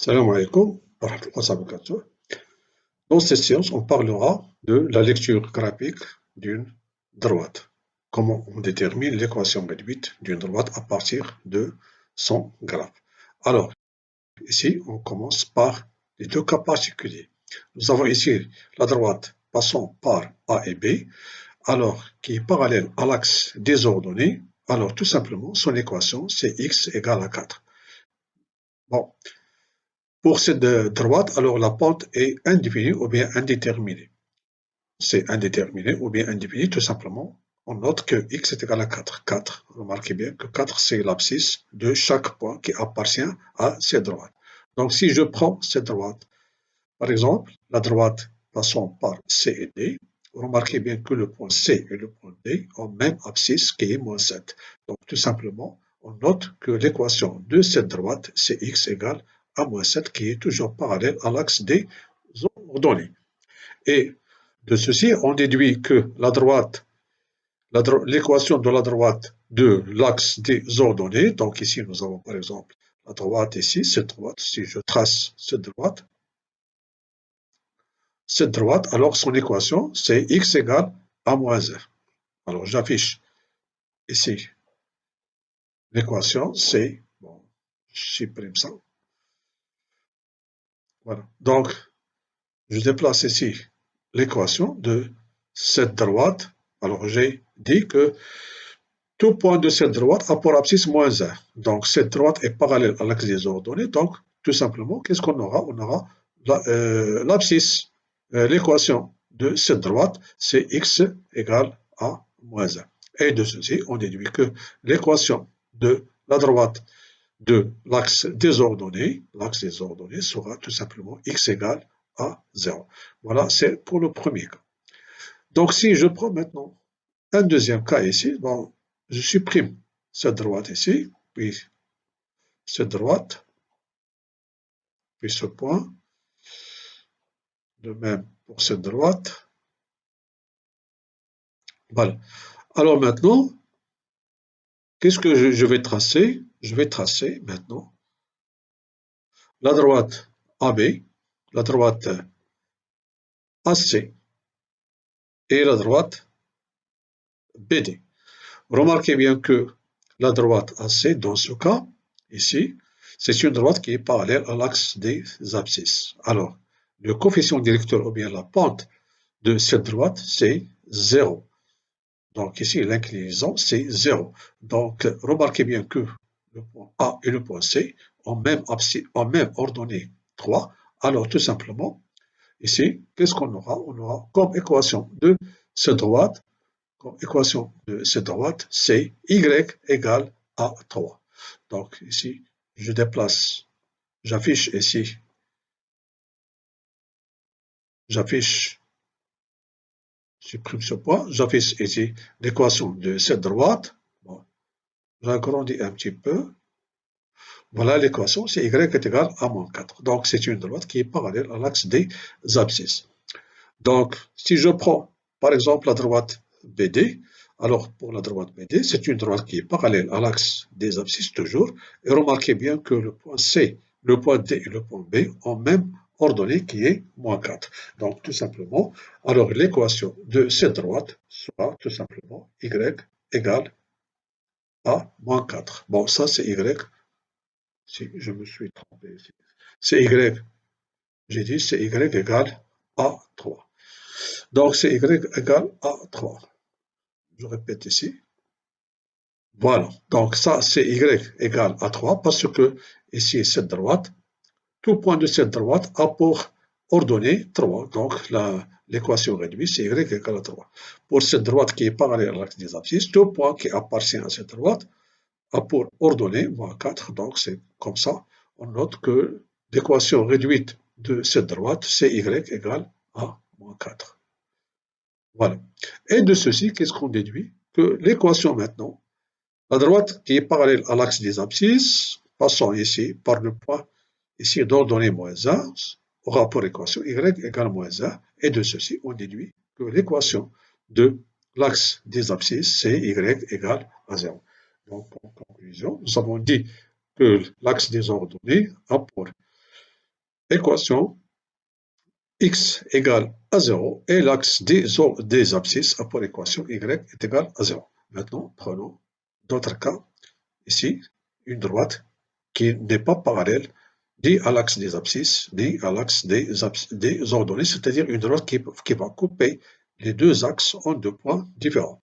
Salam alaikum wa rahmatullahi wa barakatuh. Dans cette séance, on parlera de la lecture graphique d'une droite. Comment on détermine l'équation réduite d'une droite à partir de son graphe. Alors, ici, on commence par les deux cas particuliers. Nous avons ici la droite passant par A et B, alors qui est parallèle à l'axe des ordonnées. Alors, tout simplement, son équation, c'est x égale à 4. Bon. Pour cette droite, alors la pente est indéfinie ou bien indéterminée. C'est indéterminé ou bien indéfini, tout simplement. On note que x est égal à 4. 4, remarquez bien que 4, c'est l'abscisse de chaque point qui appartient à cette droite. Donc, si je prends cette droite, par exemple, la droite passant par C et D, remarquez bien que le point C et le point D ont même abscisse qui est moins 7. Donc, tout simplement, on note que l'équation de cette droite, c'est x égale à moins 7, qui est toujours parallèle à l'axe des ordonnées. Et de ceci, on déduit que l'équation de la droite de l'axe des ordonnées, donc ici nous avons par exemple la droite ici, cette droite, si je trace cette droite, alors son équation c'est x égale à moins 1. Alors j'affiche ici l'équation, c'est, bon, je supprime ça, voilà. Donc je déplace ici l'équation de cette droite. Alors j'ai dit que tout point de cette droite a pour abscisse moins 1. Donc cette droite est parallèle à l'axe des ordonnées. Donc tout simplement, qu'est-ce qu'on aura? On aura l'abscisse, l'équation de cette droite, c'est x égale à moins 1. Et de ceci, on déduit que l'équation de la droite de l'axe des ordonnées sera tout simplement x égale à 0. Voilà, c'est pour le premier cas. Donc si je prends maintenant un deuxième cas ici, bon, je supprime cette droite ici, puis cette droite, puis ce point, de même pour cette droite. Voilà. Alors maintenant, qu'est-ce que je vais tracer? Je vais tracer maintenant la droite AB, la droite AC et la droite BD. Remarquez bien que la droite AC, dans ce cas, ici, c'est une droite qui est parallèle à l'axe des abscisses. Alors, le coefficient directeur ou bien la pente de cette droite, c'est 0. Donc ici, l'inclinaison, c'est 0. Donc, remarquez bien que le point A et le point C ont même ordonnée 3. Alors, tout simplement, ici, qu'est-ce qu'on aura? On aura comme équation de cette droite, c'est y égale à 3. Donc ici, je déplace, j'affiche ici, supprime ce point, j'affiche ici l'équation de cette droite. Bon, j'agrandis un petit peu. Voilà l'équation, c'est y est égal à moins 4. Donc c'est une droite qui est parallèle à l'axe des abscisses. Donc si je prends par exemple la droite BD, alors pour la droite BD, c'est une droite qui est parallèle à l'axe des abscisses toujours. Et remarquez bien que le point C, le point D et le point B ont même ordonnée qui est moins 4. Donc tout simplement, alors l'équation de cette droite sera tout simplement y égale à moins 4. Bon, ça c'est y, si je me suis trompé ici. C'est y, j'ai dit c'est y égale à 3. Donc c'est y égale à 3. Je répète ici. Voilà, donc ça c'est y égale à 3 parce que ici cette droite, tout point de cette droite a pour ordonnée 3. Donc l'équation réduite c'est y égale à 3. Pour cette droite qui est parallèle à l'axe des abscisses, tout point qui appartient à cette droite a pour ordonnée moins 4. Donc c'est comme ça, on note que l'équation réduite de cette droite c'est y égale à moins 4. Voilà. Et de ceci, qu'est-ce qu'on déduit? Que l'équation maintenant, la droite qui est parallèle à l'axe des abscisses, passant ici par le point ici d'ordonnée moins 1, aura pour équation y égale moins 1. Et de ceci, on déduit que l'équation de l'axe des abscisses, c'est y égale à 0. Donc, en conclusion, nous avons dit que l'axe des ordonnées a pour équation x égale à 0 et l'axe des abscisses a pour équation y est égal à 0. Maintenant, prenons d'autres cas. Ici, une droite qui n'est pas parallèle ni à l'axe des abscisses, ni à l'axe des ordonnées, c'est-à-dire une droite qui va couper les deux axes en deux points différents.